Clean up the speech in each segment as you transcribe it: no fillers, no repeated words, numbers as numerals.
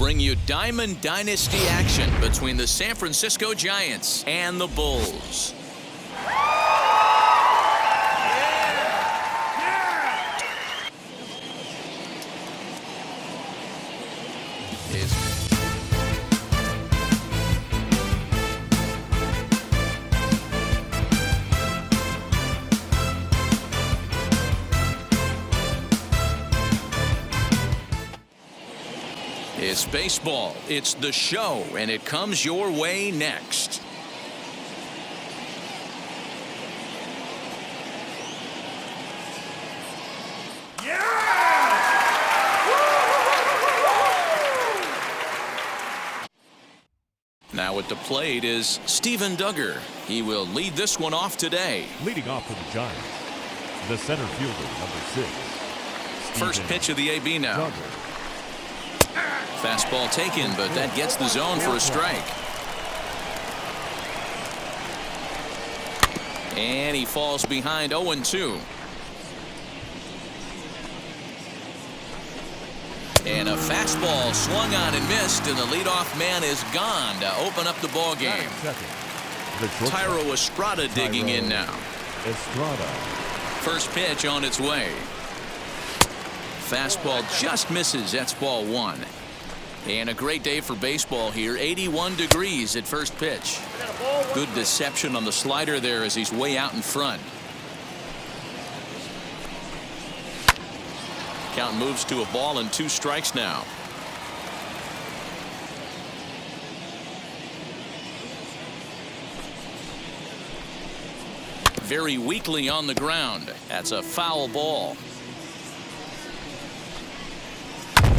bring you Diamond Dynasty action between the San Francisco Giants and the Bulls. It's baseball, it's the show, and it comes your way next. Now at the plate is Steven Duggar. He will lead this one off today. Leading off for the Giants, the center fielder, number 6. First pitch of the AB now. Duggar. Fastball taken, but that gets the zone for a strike. And he falls behind 0-2. And a fastball swung on and missed, and the leadoff man is gone to open up the ball game. Tyro Estrada digging in now. First pitch on its way. Fastball just misses. That's ball 1. And a great day for baseball here. 81 degrees at first pitch. Good deception on the slider there as he's way out in front. Count moves to a ball and 2 strikes now. Very weakly on the ground. That's a foul ball.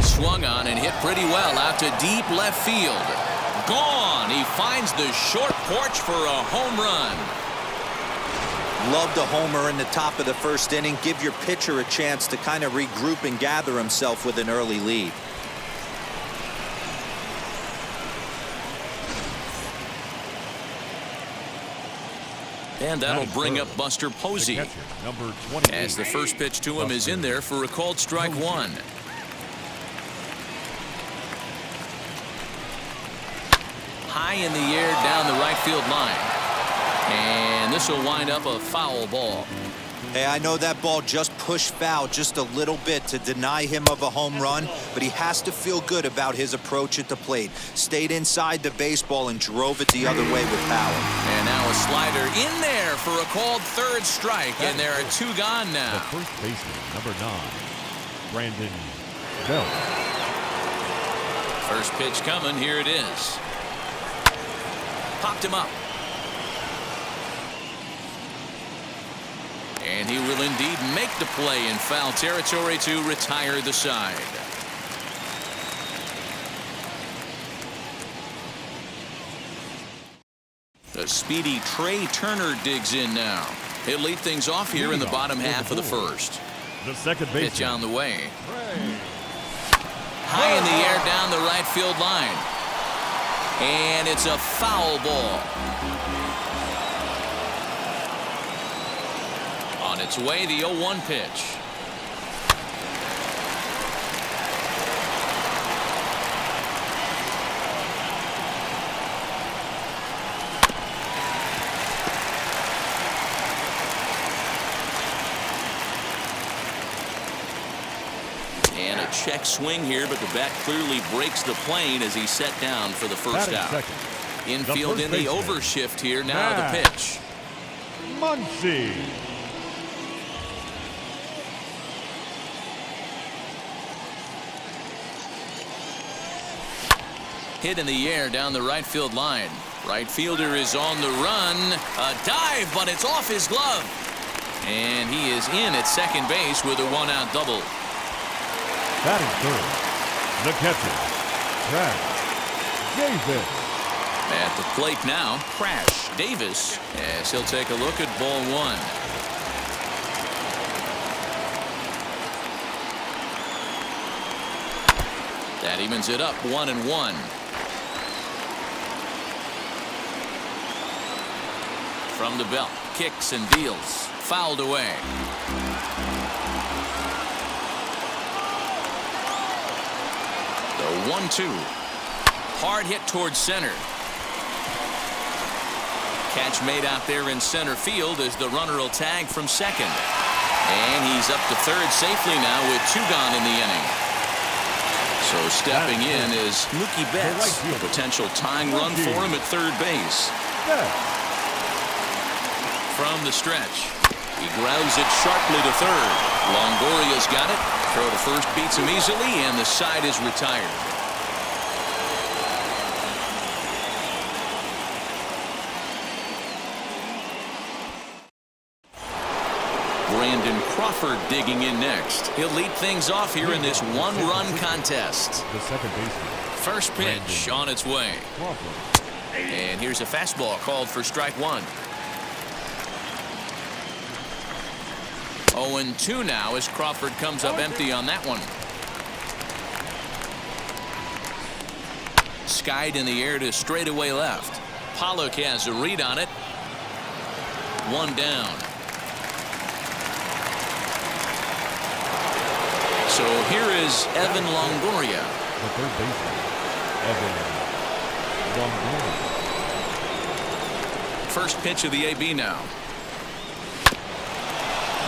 Swung on and hit pretty well out to deep left field. Gone. He finds the short porch for a home run. Love the homer in the top of the first inning. Give your pitcher a chance to kind of regroup and gather himself with an early lead. And that'll bring up Buster Posey, as the first pitch to him is in there for a called strike 1. High in the air down the right field line. And this will wind up a foul ball. Hey, I know that ball just pushed foul just a little bit to deny him of a home run, but he has to feel good about his approach at the plate. Stayed inside the baseball and drove it the other way with power. And now a slider in there for a called third strike, and there are 2 gone now. The first baseman, number 9, Brandon Belt. First pitch coming. Here it is. Popped him up. And he will indeed make the play in foul territory to retire the side. The speedy Trey Turner digs in now. He'll lead things off here in the bottom half of the first. The second baseman. Pitch on the way. High in the air down the right field line. And it's a foul ball. On its way, the 0-1 pitch. And a check swing here, but the bat clearly breaks the plane as he's set down for the first out. Infield in the overshift here. Now the pitch. Muncy. Hit in the air down the right field line. Right fielder is on the run. A dive, but it's off his glove. And he is in at second base with a 1-out double. Batting third, the catcher, Crash Davis. At the plate now, Crash Davis, as he'll take a look at ball 1. That evens it up 1-1. From the belt, kicks and deals, fouled away. The 1-2. Hard hit towards center. Catch made out there in center field as the runner will tag from second. And he's up to third safely now with 2 gone in the inning. So stepping in is Mookie Betts. A potential tying run for him at third base. From the stretch, he grounds it sharply to third. Longoria's got it. Throw to first beats him easily, and the side is retired. Brandon Crawford digging in next. He'll lead things off here in this one-run contest. The second baseman. First pitch on its way. And here's a fastball called for strike 1. 0-2 now as Crawford comes up empty on that one. Skied in the air to straightaway left. Pollock has a read on it. 1 down. So here is Evan Longoria. The third baseman, Evan Longoria. First pitch of the AB now.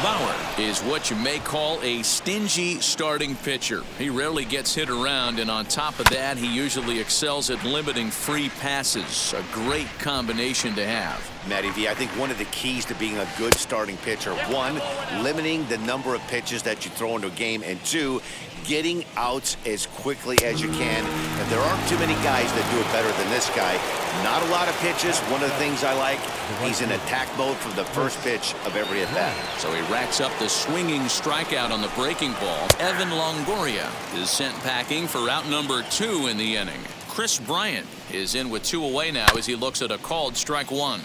Bauer is what you may call a stingy starting pitcher. He rarely gets hit around, and on top of that, he usually excels at limiting free passes. A great combination to have. Matty V, I think one of the keys to being a good starting pitcher, 1, limiting the number of pitches that you throw into a game, and 2, getting outs as quickly as you can. And there aren't too many guys that do it better than this guy. Not a lot of pitches. One of the things I like, he's in attack mode from the first pitch of every at-bat. So he racks up the swinging strikeout on the breaking ball. Evan Longoria is sent packing for out number 2 in the inning. Chris Bryant is in with 2 away now as he looks at a called strike 1.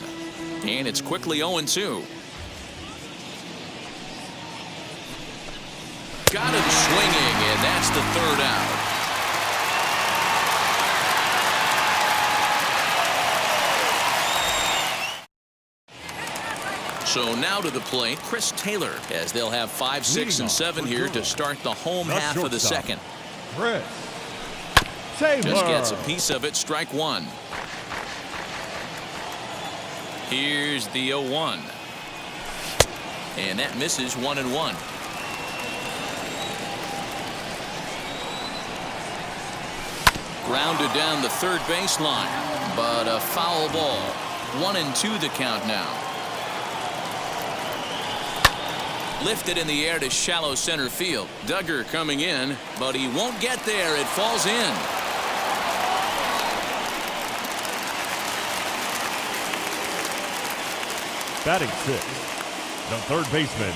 And it's quickly 0-2. Got him swinging, and that's the third out. So now to the plate, Chris Taylor, as they'll have 5, 6, and 7 here to start the home half of the second. Chris Taylor just gets a piece of it, strike 1. Here's the 0-1. And that misses 1-1. Grounded down the third baseline, but a foul ball. 1-2 the count now. Lifted in the air to shallow center field. Duggar coming in, but he won't get there. It falls in. batting 6, the third baseman.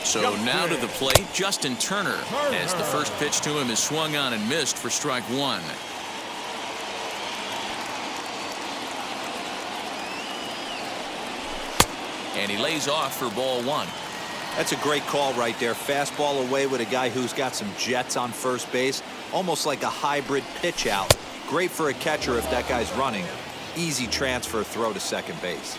So now to the plate, Justin Turner, as the first pitch to him is swung on and missed for strike 1. And he lays off for ball 1. That's a great call right there. Fastball away with a guy who's got some jets on first base, almost like a hybrid pitch out. Great for a catcher if that guy's running. Easy transfer throw to second base.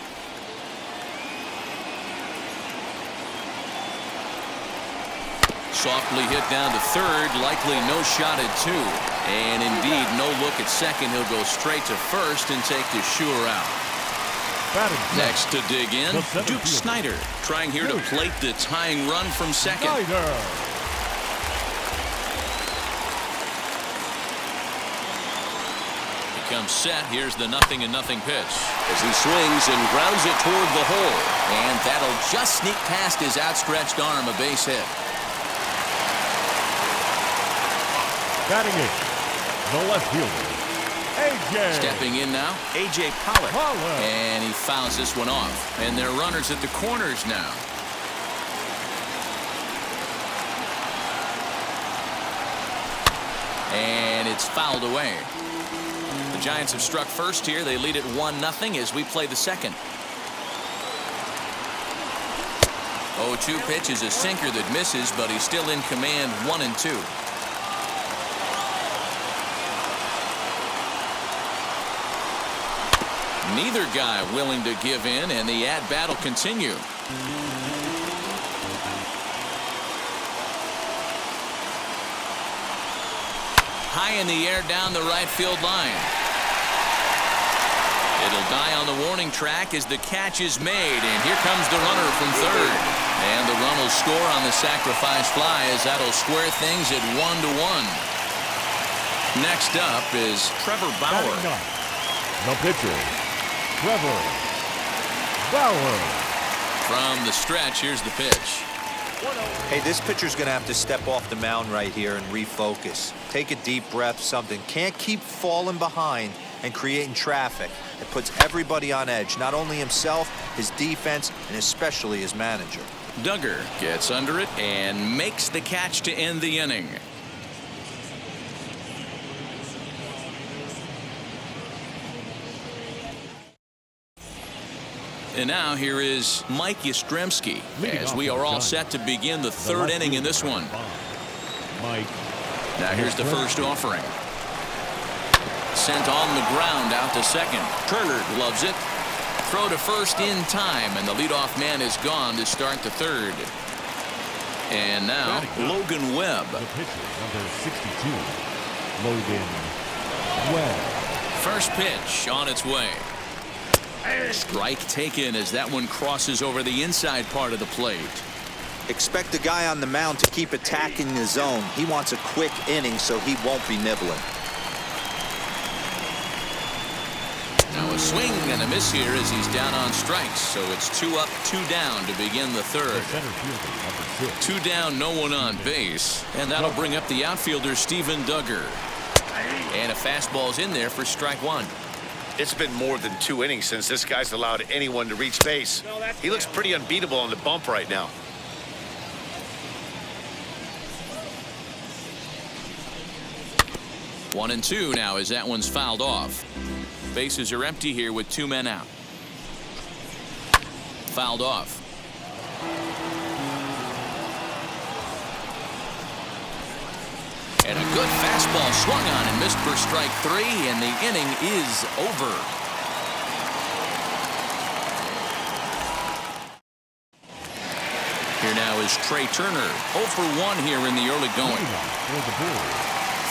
Softly hit down to third, likely no shot at 2. And indeed, no look at second. He'll go straight to first and take the sure out. Next to dig in, Duke Snider, trying here to plate the tying run from second. Becomes set. Here's the 0-0 pitch as he swings and grounds it toward the hole. And that'll just sneak past his outstretched arm, a base hit. Batting it, the left fielder, A.J. Stepping in now, A.J. Pollock. And he fouls this one off. And they're runners at the corners now. And it's fouled away. The Giants have struck first here. They lead it 1-0 as we play the second. 0-2 pitch is a sinker that misses, but he's still in command. 1-2. Neither guy willing to give in, and the at-bat will continue. high in the air down the right field line. It'll die on the warning track as the catch is made, and here comes the runner from third. And the run will score on the sacrifice fly as that'll square things at 1-1. Next up is Trevor Bauer. The pitcher, Trevor Bauer. From the stretch, here's the pitch. Hey, this pitcher's going to have to step off the mound right here and refocus. Take a deep breath, something. Can't keep falling behind and creating traffic. It puts everybody on edge, not only himself, his defense, and especially his manager. Duggar gets under it and makes the catch to end the inning. And now here is Mike Yastrzemski as we are all set to begin the third inning in this one. Mike. Now here's the first offering. Sent on the ground out to second. Turner gloves it. Throw to first in time, and the leadoff man is gone to start the third. And now Logan Webb. The pitcher, number 62, Logan Webb. First pitch on its way. Strike taken as that one crosses over the inside part of the plate. Expect the guy on the mound to keep attacking the zone. He wants a quick inning so he won't be nibbling. Now a swing and a miss here as he's down on strikes. So it's 2 up, 2 down to begin the third. Center fielder, number 6. 2 down, no one on base. And that'll bring up the outfielder, Steven Duggar. And a fastball's in there for strike 1. It's been more than 2 innings since this guy's allowed anyone to reach base. He looks pretty unbeatable on the bump right now. One and 2 now as that one's fouled off. Bases are empty here with 2 men out. Fouled off. And a good fastball swung on and missed for strike 3, and the inning is over. Here now is Trey Turner, 0 for 1 here in the early going.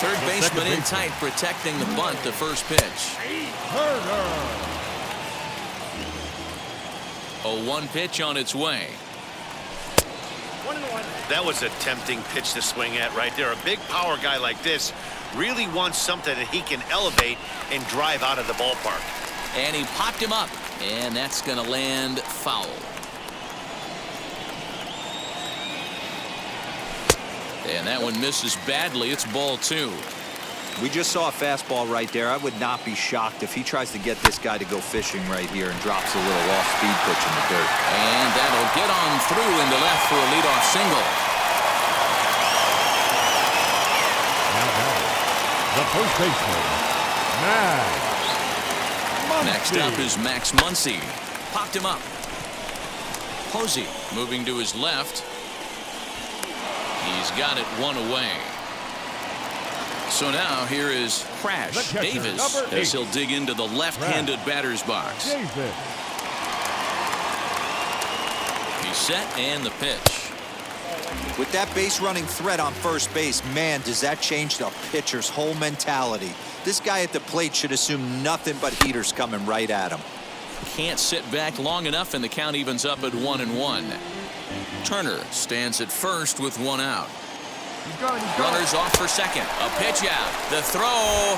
Third baseman in tight, protecting the bunt, the first pitch. A 1 pitch on its way. That was a tempting pitch to swing at right there. A big power guy like this really wants something that he can elevate and drive out of the ballpark. And he popped him up, and that's going to land foul. And that one misses badly. It's ball 2. We just saw a fastball right there. I would not be shocked if he tries to get this guy to go fishing right here and drops a little off-speed pitch in the dirt. And that'll get on through into left for a leadoff single. The first baseman, Max. Next up is Max Muncy. Popped him up. Posey moving to his left. He's got it 1 away. So now here is Crash Davis as he'll dig into the left-handed batter's box. Davis. He's set and the pitch. With that base-running threat on first base, man, does that change the pitcher's whole mentality. This guy at the plate should assume nothing but heaters coming right at him. Can't sit back long enough, and the count evens up at 1-1. Turner stands at first with 1 out. Runners off for second. A pitch out. The throw.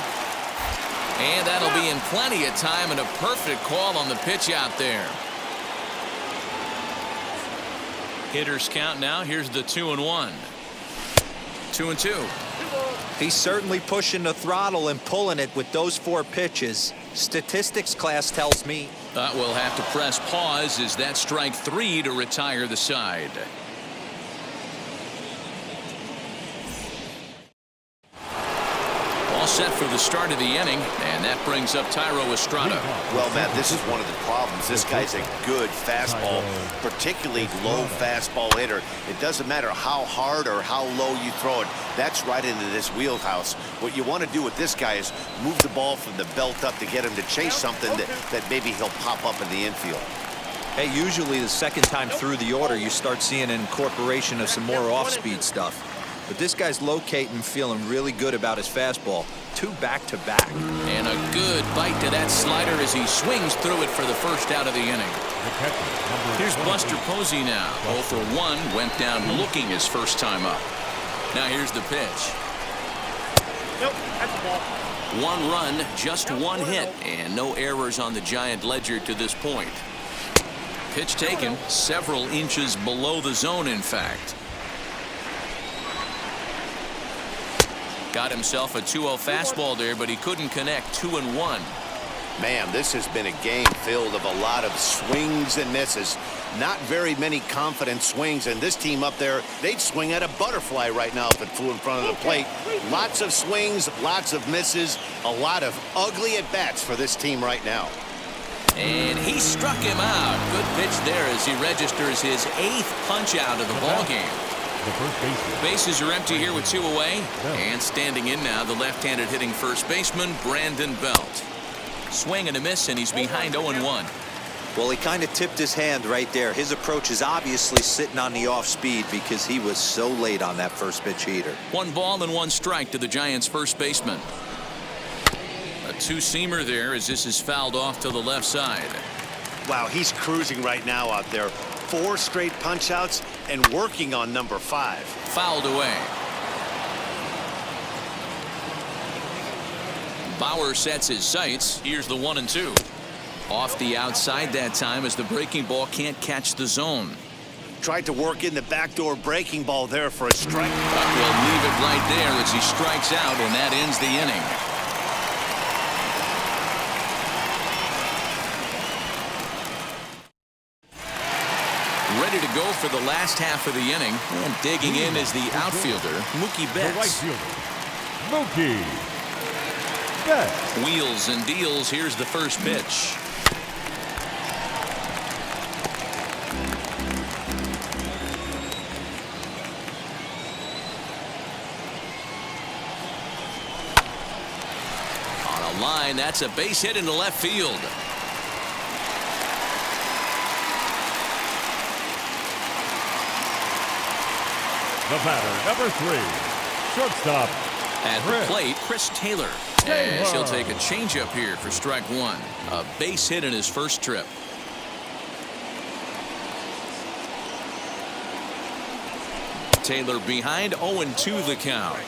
And that'll be in plenty of time, and a perfect call on the pitch out there. Hitters count now. Here's the 2-1. 2-2. He's certainly pushing the throttle and pulling it with those 4 pitches. Statistics class tells me. We'll have to press pause as that strike 3 to retire the side. All set for the start of the inning, and that brings up Thairo Estrada. Well, Matt, this is one of the problems. This guy's a good fastball, particularly low fastball hitter. It doesn't matter how hard or how low you throw it. That's right into this wheelhouse. What you want to do with this guy is move the ball from the belt up to get him to chase something that maybe he'll pop up in the infield. Hey, usually the second time through the order, you start seeing an incorporation of some more off-speed stuff. but this guy's locating, feeling really good about his fastball. 2 back-to-back. And a good bite to that slider as he swings through it for the first out of the inning. Here's Buster Posey now. 0 for 1, went down looking his first time up. Now here's the pitch. Nope, that's the ball. 1 run, just 1 hit, and no errors on the Giant ledger to this point. Pitch taken several inches below the zone, in fact. Got himself a 2-0 fastball there, but he couldn't connect. 2-1. Man, this has been a game filled of a lot of swings and misses. Not very many confident swings, and this team up there, they'd swing at a butterfly right now if it flew in front of the plate. Lots of swings, lots of misses, a lot of ugly at-bats for this team right now. And he struck him out. Good pitch there as he registers his 8th punch out of the ball game. The first baseman. Bases are empty here with 2 away. And standing in now, the left-handed hitting first baseman, Brandon Belt. Swing and a miss, and he's behind 0-1. Well, he kind of tipped his hand right there. His approach is obviously sitting on the off speed because he was so late on that first pitch heater. 1 ball and 1 strike to the Giants' first baseman. A 2-seamer there as this is fouled off to the left side. Wow, he's cruising right now out there. 4 straight punch-outs and working on number 5. Fouled away. Bauer sets his sights. Here's the 1-2. Off the outside that time as the breaking ball can't catch the zone. Tried to work in the backdoor breaking ball there for a strike. But will leave it right there as he strikes out, and that ends the inning. Ready to go for the last half of the inning, and digging in is the outfielder, Mookie The right Betts. fielder, Mookie Betts. Wheels and deals. Here's the first pitch. On a line, that's a base hit into left field. The batter, number 3, shortstop. At the plate, Chris Taylor. And she'll take a changeup here for strike 1. A base hit in his first trip. Taylor behind, 0-2 the count.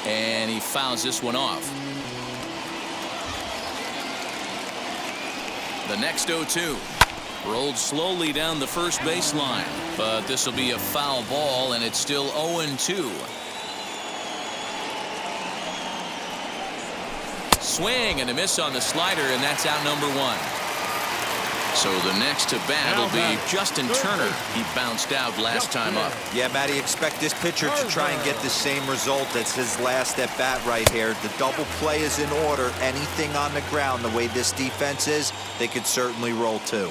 And he fouls this one off. The next 0-2. Rolled slowly down the first baseline, but this will be a foul ball, and it's still 0-2. Swing and a miss on the slider, and that's out number 1. So the next to bat will be Justin Turner. He bounced out last time up. Yeah, Matty, expect this pitcher to try and get the same result as his last at bat right here. The double play is in order. Anything on the ground, the way this defense is, they could certainly roll 2.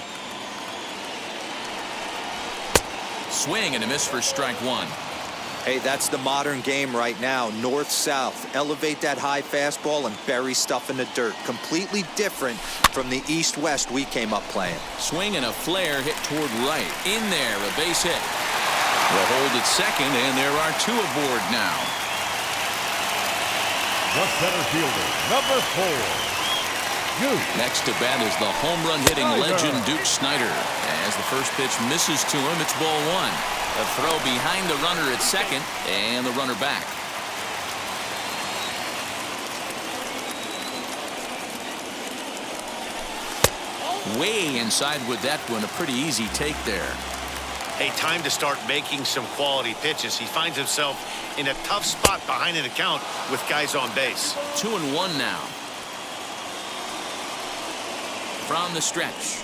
Swing and a miss for strike 1. Hey, that's the modern game right now. North-south. Elevate that high fastball and bury stuff in the dirt. Completely different from the east-west we came up playing. Swing and a flare hit toward right. In there, a base hit. The hold at second, and there are 2 aboard now. The center fielder, number 4, Duke. Next to bat is the home run hitting legend Duke Snider. As the first pitch misses to him, it's ball 1. A throw behind the runner at second, and the runner back. Way inside with that one. A pretty easy take there. Hey, time to start making some quality pitches. He finds himself in a tough spot behind an account with guys on base. 2-1 now. From the stretch.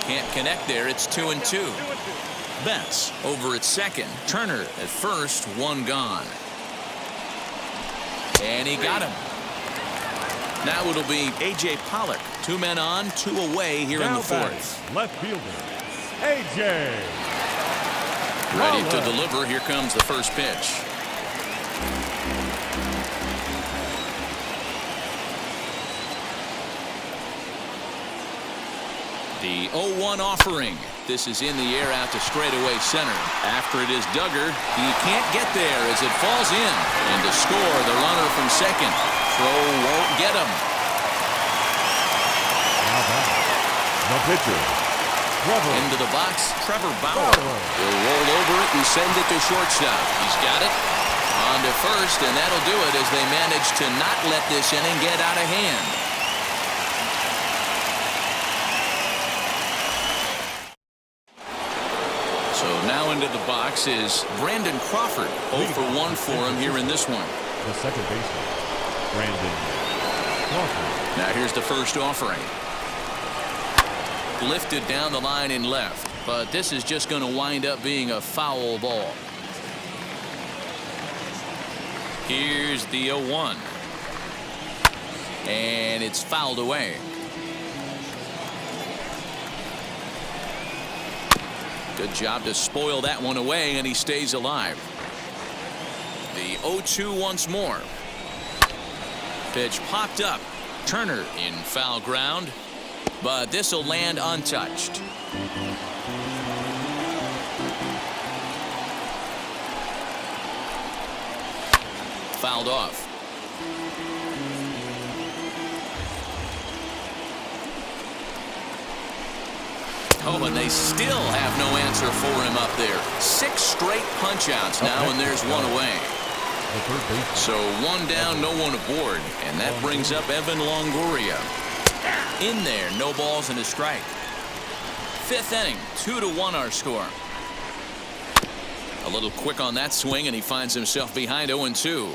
Can't connect there. It's 2-2. Betts over at second. Turner at first. 1 gone. And he got him. Now it'll be A.J. Pollock. 2 men on, 2 away here in the 4th. Left fielder, A.J. Ready to deliver. Here comes the first pitch. The 0-1 offering. This is in the air out to straightaway center. After it is Duggar, he can't get there as it falls in. And to score, the runner from second. Throw won't get him. Now back. The pitcher, Trevor. Into the box, Trevor Bauer. Will roll over it and send it to shortstop. He's got it. On to first, and that'll do it as they manage to not let this inning get out of hand. So now into the box is Brandon Crawford. 0 for 1 for him here in this one. The second baseman, Brandon Crawford. Now here's the first offering. Lifted down the line in left, but this is just going to wind up being a foul ball. Here's the 0-1. And it's fouled away. Good job to spoil that one away, and he stays alive. The 0-2 once more. Pitch popped up. Turner in foul ground, but this will land untouched. Fouled off. Oh, and they still have no answer for him up there. 6 straight punch-outs now, and there's one away. So 1 down, no one aboard, and that brings up Evan Longoria. In there, no balls and a strike. 5th inning, 2-1 our score. A little quick on that swing, and he finds himself behind 0-2.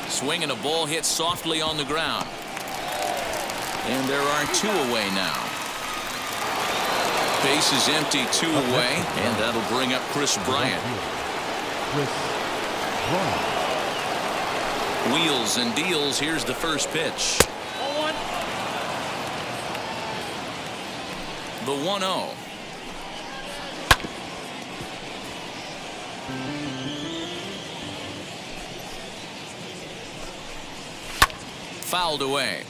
Swing and a ball hit softly on the ground. And there are 2 away now. Base is empty, 2 away, and that'll bring up Chris Bryant. Wheels and deals. Here's the first pitch. The 1-0. Fouled away.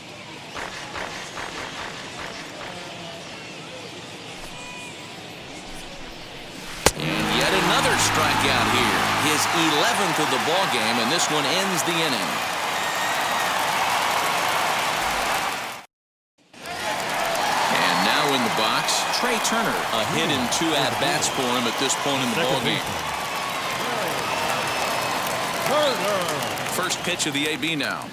And yet another strikeout here. His 11th of the ball game, and this one ends the inning. And now in the box, Trey Turner. A hit and 2 at-bats for him at this point in the ball game. First pitch of the AB now.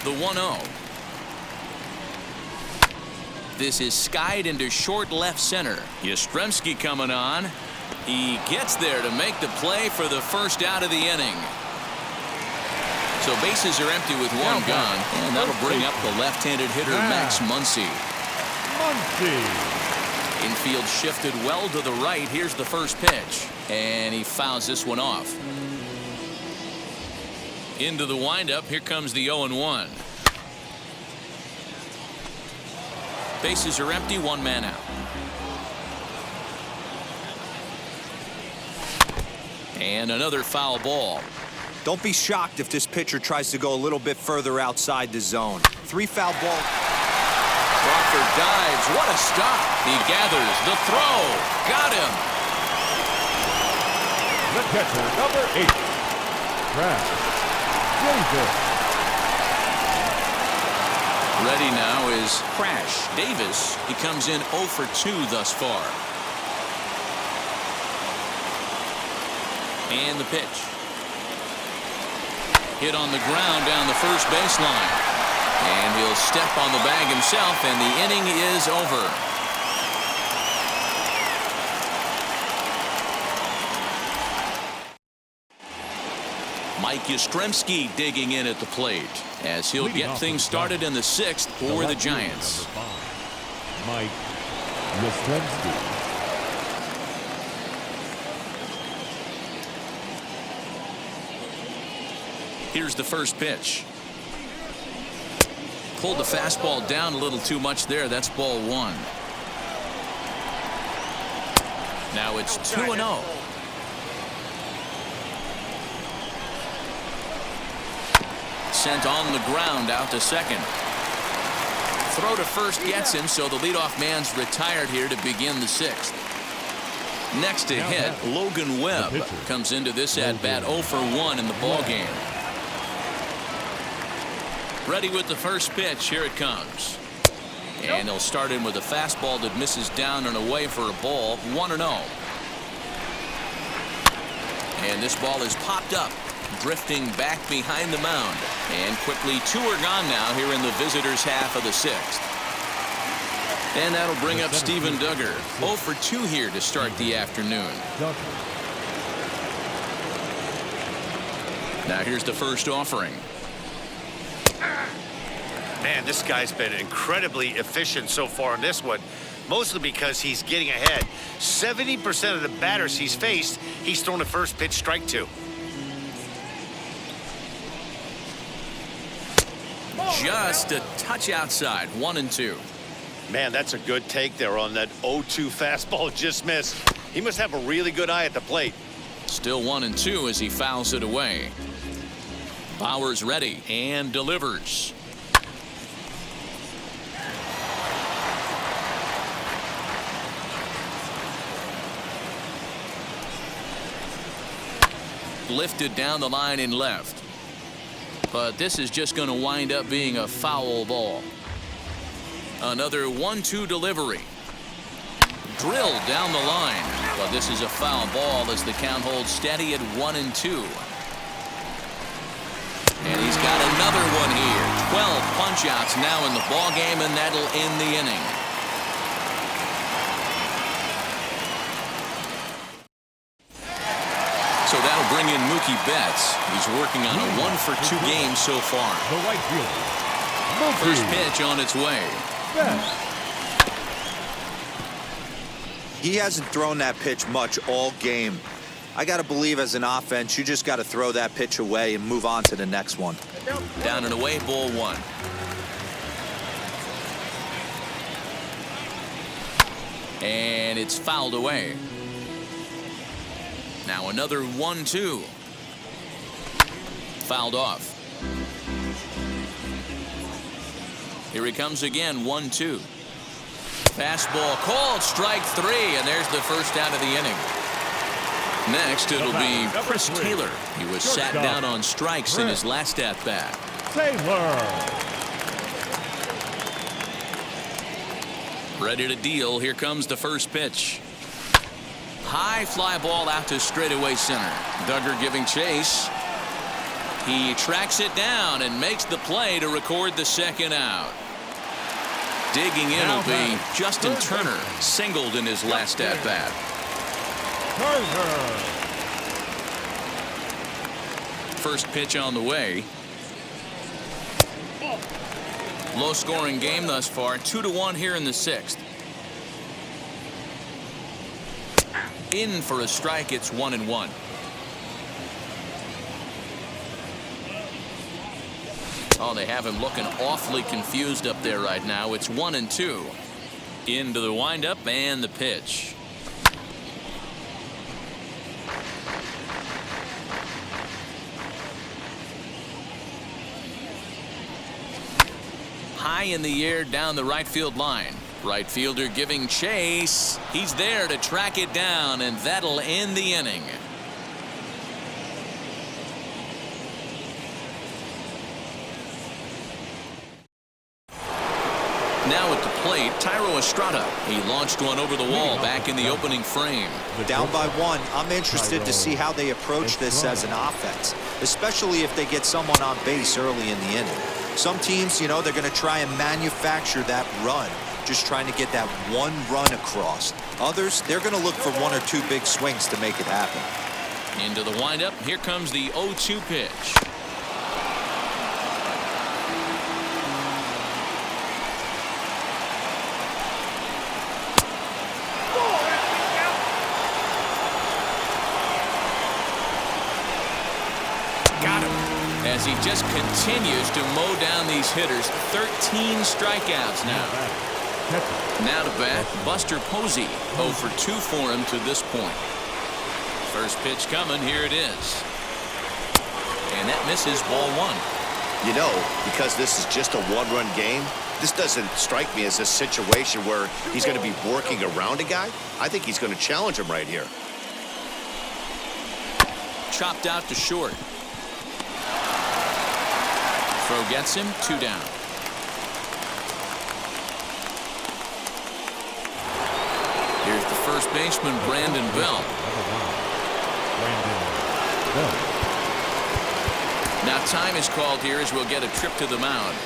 The 1-0. This is skied into short left center. Yastrzemski coming on. He gets there to make the play for the first out of the inning. So bases are empty with 1 gone, and that'll bring up the left-handed hitter Max Muncy. Infield shifted well to the right. Here's the first pitch, and he fouls this one off. Into the windup. Here comes the 0-1. Bases are empty, 1 man out. And another foul ball. Don't be shocked if this pitcher tries to go a little bit further outside the zone. 3 foul ball. Crawford dives. What a stop. He gathers the throw. Got him. The catcher, number 8, Crash Davis. Ready now is Crash Davis. He comes in 0 for 2 thus far. And the pitch. Hit on the ground down the first baseline. And he'll step on the bag himself, and the inning is over. Mike Yastrzemski digging in at the plate as he'll get things started in the 6th for the Giants. Mike Yastrzemski. Here's the first pitch. Pulled the fastball down a little too much there. That's ball 1. Now it's 2-0. Sent on the ground out to second. Throw to first gets him, so the leadoff man's retired here to begin the sixth. Next to hit, Logan Webb comes into this at-bat 0 for 1 in the ballgame. Ready with the first pitch. Here it comes. And they'll start in with a fastball that misses down and away for a ball. 1-0. And this ball is popped up, drifting back behind the mound. And quickly 2 are gone now here in the visitors' half of the sixth. And that'll bring up Steven Duggar. 0 for 2 here to start the afternoon. Now here's the first offering. Man, this guy's been incredibly efficient so far in this one, mostly because he's getting ahead. 70% of the batters he's faced, he's thrown a first pitch strike to. Just a touch outside. 1-2. Man, that's a good take there on that 0-2 fastball just missed. He must have a really good eye at the plate. Still 1-2 as he fouls it away. Bauer's ready and delivers. Lifted down the line in left. But this is just going to wind up being a foul ball. Another 1-2 delivery. Drilled down the line. But this is a foul ball as the count holds steady at 1-2. And he's got another one here. 12 punch-outs now in the ballgame, and that'll end the inning. So that'll bring in Mookie Betts. He's working on a 1 for 2 game so far. The right fielder. First pitch on its way. He hasn't thrown that pitch much all game. I got to believe as an offense, you just got to throw that pitch away and move on to the next one. Down and away, ball 1. And it's fouled away. Now another 1-2. Fouled off. Here he comes again. 1-2. Fastball called. Strike 3. And there's the first out of the inning. Next, it'll be Chris Taylor. He was sat down on strikes in his last at-bat. Taylor. Ready to deal. Here comes the first pitch. High fly ball out to straightaway center. Duggar giving chase. He tracks it down and makes the play to record the second out. Digging in will be Justin Turner, singled in his last at-bat. First pitch on the way. Low-scoring game thus far. 2-1 here in the sixth. In for a strike. It's 1-1. Oh, they have him looking awfully confused up there right now. It's 1-2. Into the windup and the pitch. High in the air down the right field line. Right fielder giving chase. He's there to track it down, and that'll end the inning. Now at the plate, Thairo Estrada. He launched one over the wall back in the opening frame. Down by 1. I'm interested to see how they approach this as an offense, especially if they get someone on base early in the inning. Some teams, you know, they're going to try and manufacture that run, just trying to get that one run across. Others, they're going to look for 1 or 2 big swings to make it happen. Into the windup. Here comes the 0-2 pitch. As he just continues to mow down these hitters. 13 strikeouts now. Now to bat, Buster Posey. 0 for 2 for him to this point. First pitch coming. Here it is. And that misses, ball 1. You know, because this is just a one-run game, this doesn't strike me as a situation where he's going to be working around a guy. I think he's going to challenge him right here. Chopped out to short. Throw gets him, 2 down. Here's the first baseman, Brandon Bell. Now time is called here as we'll get a trip to the mound.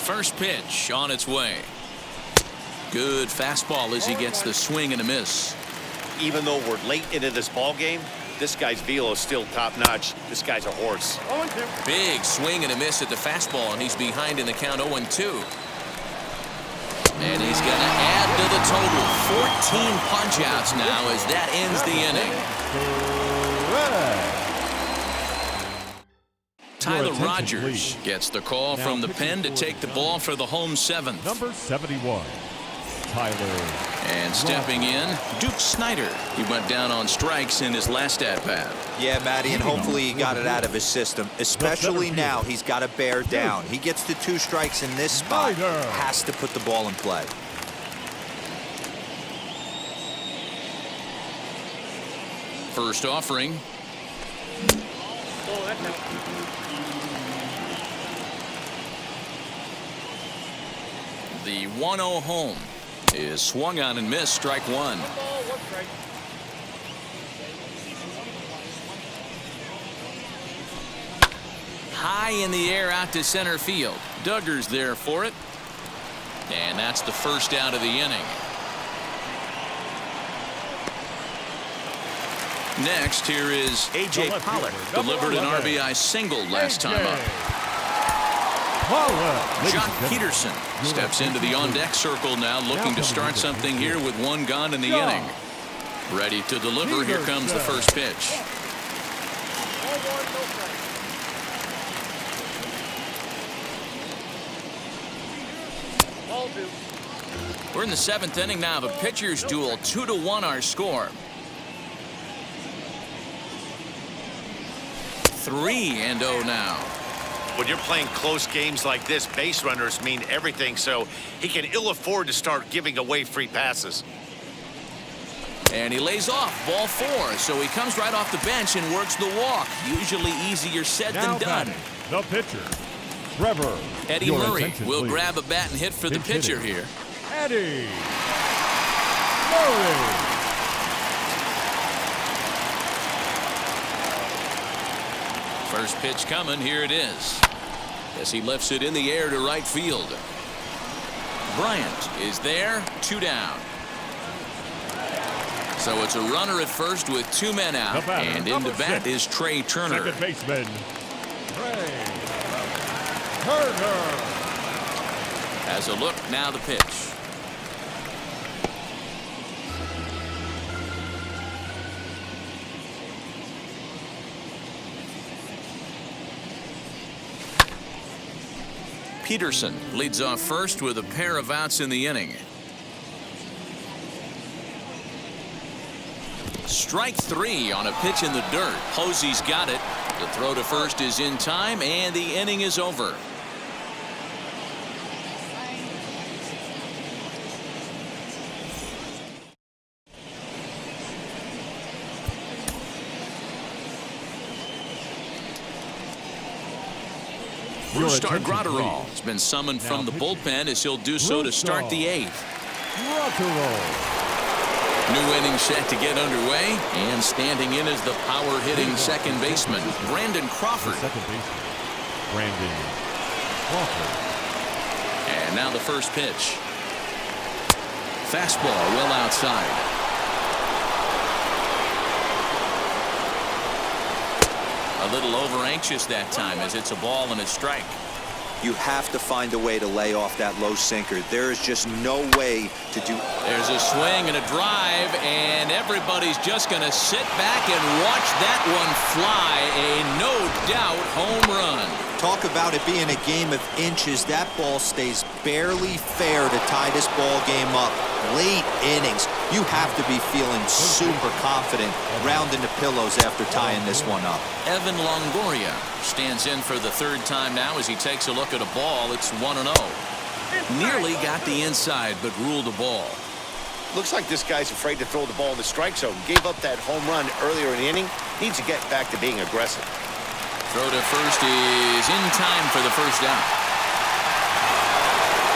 First pitch on its way. Good fastball as he gets the swing and a miss. Even though we're late into this ball game, this guy's velo is still top-notch. This guy's a horse. 0-2. Big swing and a miss at the fastball, and he's behind in the count 0-2. And he's going to add to the total. 14 punch-outs now as that ends the inning. Tyler Rogers gets the call from the pen to take the ball for the home 7th. Number 71, Tyler. And stepping in, Duke Snyder. He went down on strikes in his last at-bat. Yeah, Matty, and hopefully he got it out of his system. Especially now, he's got to bear down. He gets the 2 strikes in this spot. Has to put the ball in play. First offering. Oh, that's out. The 1-0 home is swung on and missed. Strike 1. 1 ball, 1 strike. High in the air out to center field. Duggar's there for it. And that's the first out of the inning. Next, here is A.J. Pollock. Delivered an RBI single last time up. John Peterson steps into the on-deck circle now, looking to start something here with 1 gone in the inning. Ready to deliver. Here comes the first pitch. 1-1, no strike. Ball 2. We're in the 7th inning now of a pitcher's duel. 2-1 our score. 3-0 now. When you're playing close games like this, base runners mean everything, so he can ill afford to start giving away free passes. And he lays off, ball 4, so he comes right off the bench and works the walk. Usually easier said than done. The pitcher, Trevor. Eddie Your Murray attention, will please. grab a bat and hit for the Pinch pitcher hitting. here. Eddie Murray. First pitch coming. Here it is. As he lifts it in the air to right field. Bryant is there. 2 down. So it's a runner at first with 2 men out. And in the bat is Trey Turner. Second baseman, Trey Turner. As a look, now the pitch. Peterson leads off first with a pair of outs in the inning. Strike 3 on a pitch in the dirt. Posey's got it. The throw to first is in time, and the inning is over. Brustar Gratterall has been summoned from the bullpen as he'll do so to start the 8th. New inning set to get underway, and standing in is the power-hitting second baseman, Brandon Crawford. Second baseman, Brandon Crawford. And now the first pitch. Fastball well outside. A little over anxious that time as it's a ball and a strike. You have to find a way to lay off that low sinker. There is just no way to do. There's a swing and a drive, and everybody's just going to sit back and watch that one fly. A no-doubt home run. Talk about it being a game of inches. That ball stays barely fair to tie this ball game up. Late innings. You have to be feeling super confident, rounding the pillows after tying this one up. Evan Longoria stands in for the third time now as he takes a look at a ball. It's 1-0. Nearly got the inside, but ruled a ball. Looks like this guy's afraid to throw the ball in the strike zone. Gave up that home run earlier in the inning. Needs to get back to being aggressive. Throw to first is in time for the first down.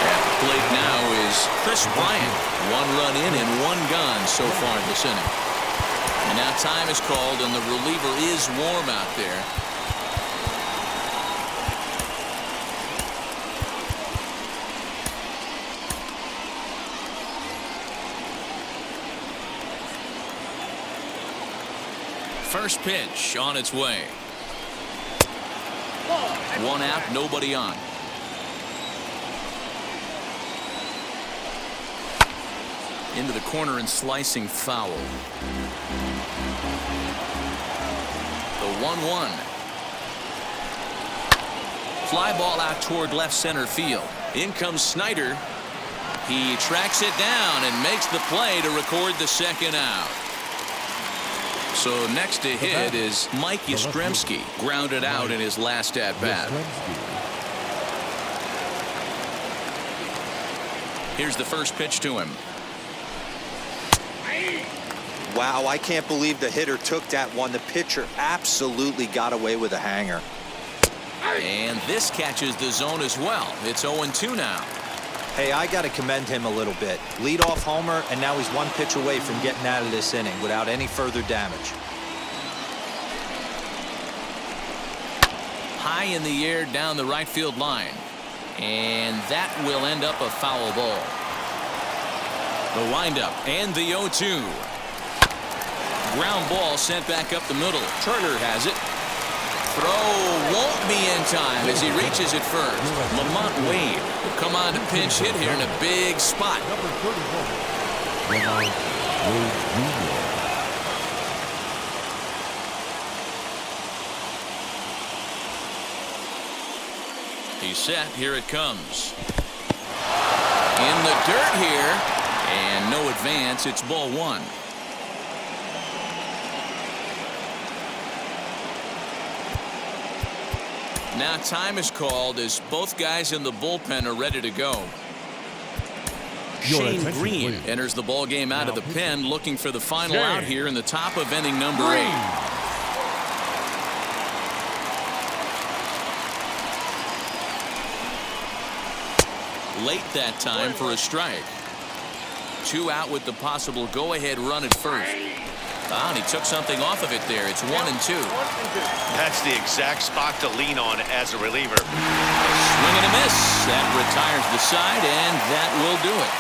At the plate now is Chris Bryant. 1 run in and 1 gone so far this inning. And now time is called, and the reliever is warm out there. First pitch on its way. 1 out, nobody on. Into the corner and slicing foul. The 1-1. Fly ball out toward left center field. In comes Snyder. He tracks it down and makes the play to record the second out. So next to hit is Mike Yastrzemski, grounded out in his last at bat. Here's the first pitch to him. Wow, I can't believe the hitter took that one. The pitcher absolutely got away with a hanger. And this catches the zone as well. It's 0-2 now. Hey, I got to commend him a little bit. Leadoff homer, and now he's 1 pitch away from getting out of this inning without any further damage. High in the air down the right field line. And that will end up a foul ball. The windup and the 0-2. Ground ball sent back up the middle. Turner has it. Throw won't be in time as he reaches it first. Lamont Wade will come on to pinch hit here in a big spot. Number 31, Lamont Wade Jr. He's set. Here it comes. In the dirt here. And no advance. It's ball 1. Now time is called as both guys in the bullpen are ready to go. Shane Green enters the ball game out of the pen, looking for the final out here in the top of inning number 8. Late that time for a strike. 2 out with the possible go-ahead run at first. And he took something off of it there. It's 1-2. That's the exact spot to lean on as a reliever. Swing and a miss. That retires the side, and that will do it.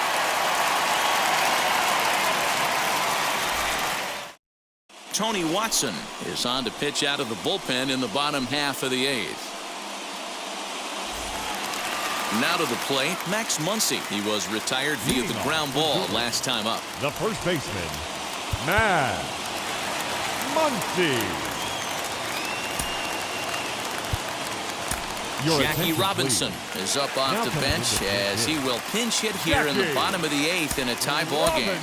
Tony Watson is on to pitch out of the bullpen in the bottom half of the 8th. Now to the plate, Max Muncy. He was retired via the ground ball last time up. The first baseman, Max Muncy. Jackie Robinson is up off the bench as he will pinch hit here in the bottom of the 8th in a tie ball game.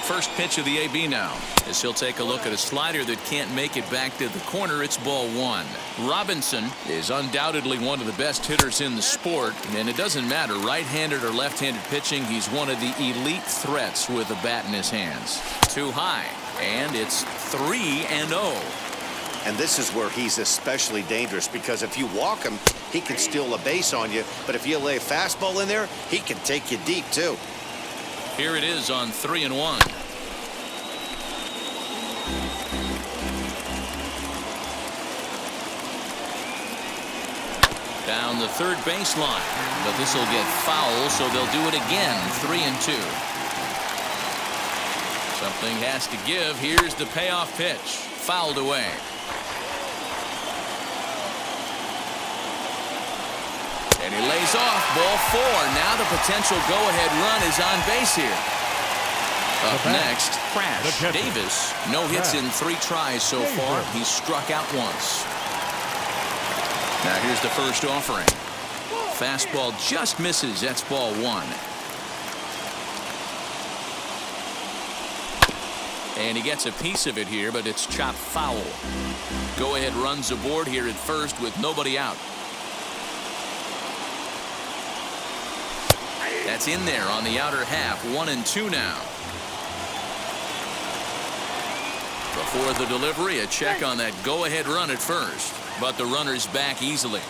First pitch of the AB now as he'll take a look at a slider that can't make it back to the corner. It's ball 1. Robinson is undoubtedly one of the best hitters in the sport, and it doesn't matter right-handed or left-handed pitching. He's one of the elite threats with a bat in his hands. Too high, and it's 3-0. And this is where he's especially dangerous, because if you walk him, he can steal a base on you, but if you lay a fastball in there, he can take you deep too. Here it is on 3-1. Down the third baseline, but this will get foul, so they'll do it again. 3-2. Something has to give. Here's the payoff pitch. Fouled away. And he lays off. Ball 4. Now the potential go-ahead run is on base here. Up next, Crash Davis. No hits in 3 tries so far. He's struck out once. Now here's the first offering. Fastball just misses. That's ball 1. And he gets a piece of it here, but it's chopped foul. Go ahead runs aboard here at first with nobody out. That's in there on the outer half. 1-2 now. Before the delivery, a check on that go-ahead run at first. But the runner's back easily.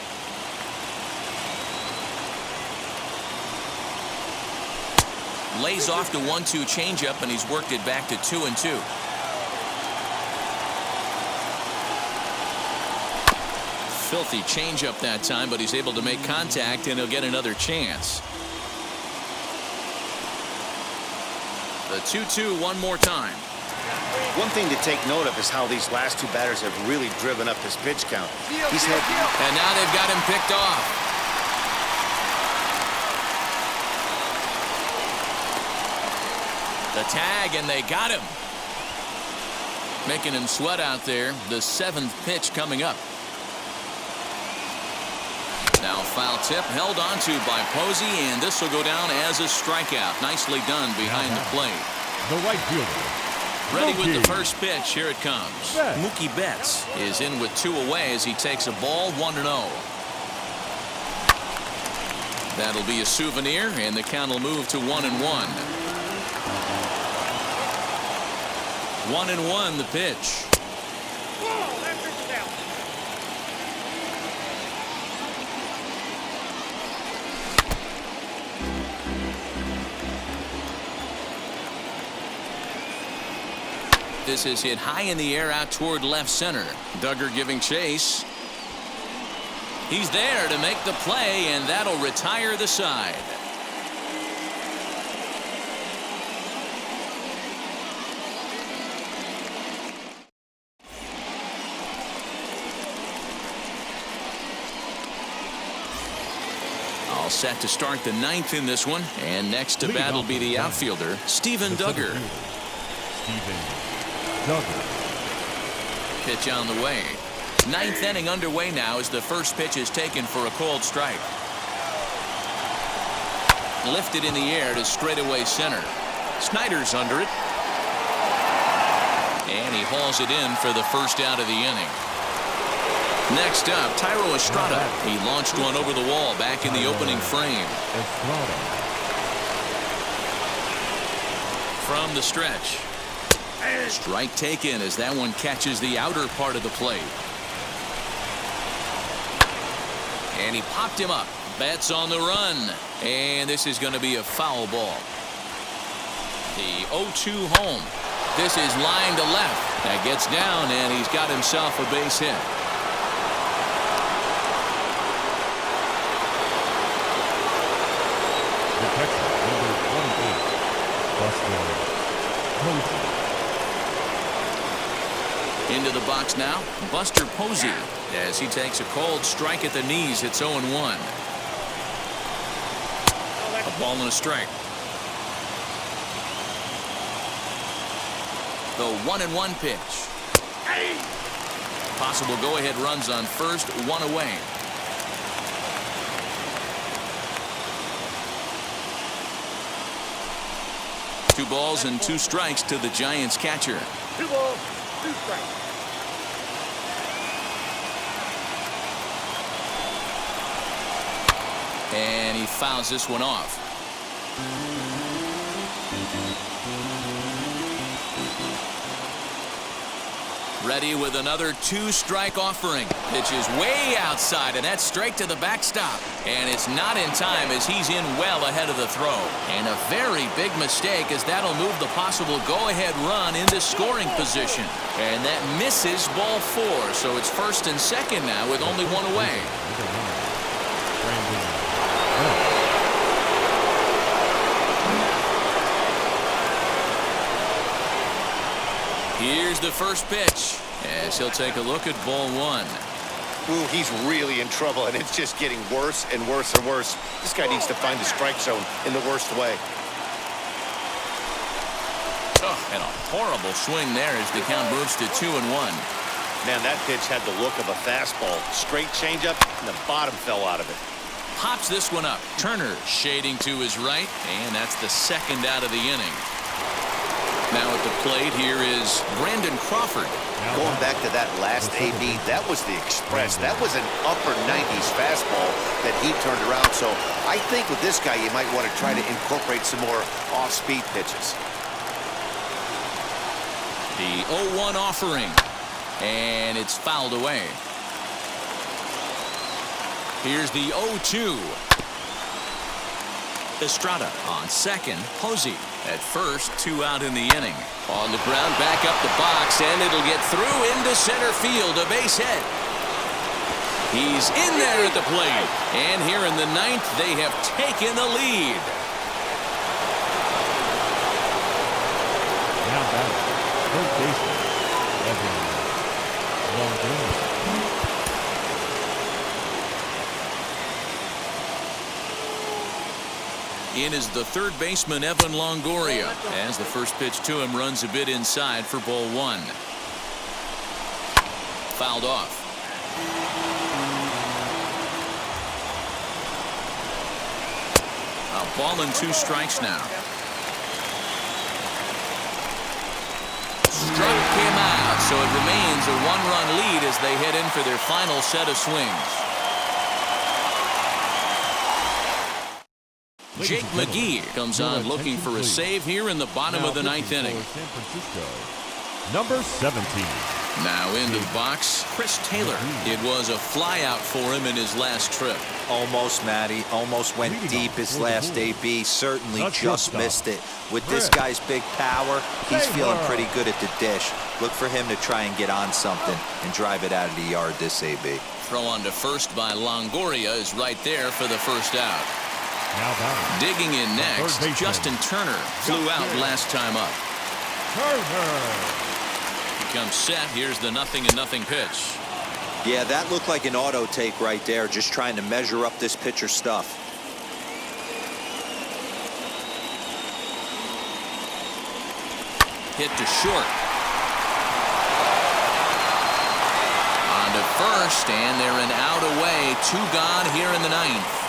Lays off the 1-2 changeup, and he's worked it back to 2-2. Filthy changeup that time, but he's able to make contact, and he'll get another chance. The 2-2 one more time. One thing to take note of is how these last 2 batters have really driven up his pitch count. He's had, and now they've got him picked off. The tag, and they got him. Making him sweat out there. The 7th pitch coming up. Now foul tip held onto by Posey, and this will go down as a strikeout. Nicely done behind the plate. The right fielder. Ready with the first pitch. Here it comes. Mookie Betts is in with 2 away as he takes a ball. 1-0. That'll be a souvenir, and the count will move to 1-1. 1-1 the pitch. Oh, that pitch is out. This is hit high in the air out toward left center. Duggar giving chase. He's there to make the play, and that'll retire the side. All set to start the 9th in this one, and next to bat will be the outfielder, Steven Duggar. Pitch on the way. 9th inning underway now as the first pitch is taken for a called strike. Lifted in the air to straightaway center. Snyder's under it. And he hauls it in for the first out of the inning. Next up, Tyro Estrada. He launched one over the wall back in the opening frame. From the stretch. Strike taken as that one catches the outer part of the plate. And he popped him up. Betts on the run. And this is going to be a foul ball. The 0-2 home. This is line to left. That gets down, and he's got himself a base hit. The catcher, number 28, Buster Posey. Into the box now, Buster Posey, as he takes a cold strike at the knees. It's 0-1. A ball and a strike. The 1-1 pitch. Possible go-ahead runs on first, 1 away. Two balls and 2 strikes to the Giants catcher. 2 balls, 2 strikes. And he fouls this one off. Ready with another 2-strike offering. Pitch is way outside, and that's straight to the backstop. And it's not in time as he's in well ahead of the throw. And a very big mistake, as that'll move the possible go-ahead run into scoring position. And that misses ball 4, so it's first and second now with only 1 away. Here's the first pitch as he'll take a look at ball one. Ooh, he's really in trouble, and it's just getting worse and worse and worse. This guy needs to find the strike zone in the worst way. Oh, and a horrible swing there as the count moves to 2-1. Man, that pitch had the look of a fastball. Straight changeup, and the bottom fell out of it. Pops this one up. Turner shading to his right, and that's the second out of the inning. Now at the plate here is Brandon Crawford. Going back to that last AB, that was the express. That was an upper 90s fastball that he turned around. So I think with this guy, you might want to try to incorporate some more off-speed pitches. The 0-1 offering, and it's fouled away. Here's the 0-2. Estrada on second. Posey at first. 2 out in the inning. On the ground, back up the box, and it'll get through into center field. A base hit. He's in there at the plate. And here in the ninth, they have taken the lead. Now batting, third baseman, Evan Longoria. In is the third baseman, Evan Longoria, as the first pitch to him runs a bit inside for ball one. Fouled off. A ball and 2 strikes now. Struck him out, so it remains a 1-run lead as they head in for their final set of swings. Jake McGee comes on looking for a save here in the bottom of the ninth inning. San Francisco, number 17. Now into the box, Chris Taylor. It was a flyout for him in his last trip. Almost, Matty. Almost went deep his last AB. Certainly just missed it. With this guy's big power, he's feeling pretty good at the dish. Look for him to try and get on something and drive it out of the yard this AB. Throw on to first by Longoria is right there for the first out. Now batting, Digging in next, Justin Turner flew out last time up. Turner. Comes set. Here's the 0-0 pitch. Yeah, that looked like an auto take right there, just trying to measure up this pitcher's stuff. Hit to short. On to first, and they're an out away. 2 gone here in the ninth.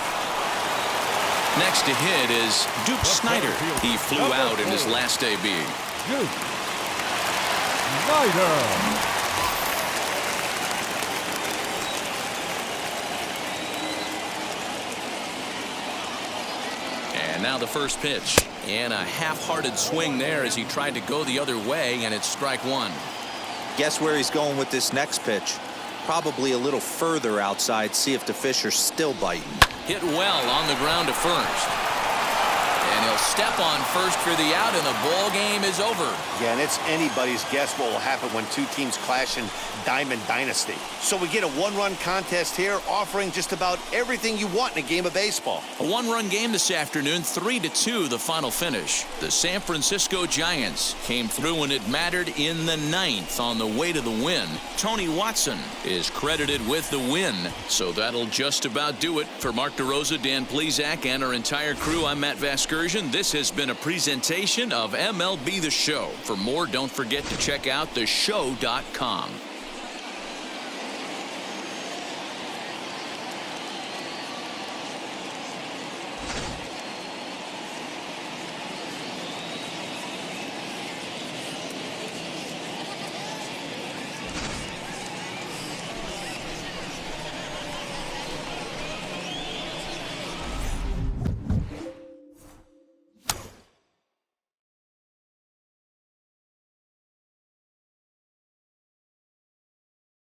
Next to hit is Duke Snyder. He flew out in his last AB. Duke Snyder. And now the first pitch. And a half-hearted swing there as he tried to go the other way, and it's strike one. Guess where he's going with this next pitch? Probably a little further outside, see if the fish are still biting. Hit well on the ground to first. And he'll step on first for the out, and the ball game is over. Yeah, and it's anybody's guess what will happen when 2 teams clash in Diamond Dynasty. So we get a 1-run contest here, offering just about everything you want in a game of baseball. A 1-run game this afternoon, 3-2 the final finish. The San Francisco Giants came through when it mattered in the ninth on the way to the win. Tony Watson is credited with the win. So that'll just about do it. For Mark DeRosa, Dan Plesac, and our entire crew, I'm Matt Vasgersian. This has been a presentation of MLB The Show. For more, don't forget to check out theshow.com.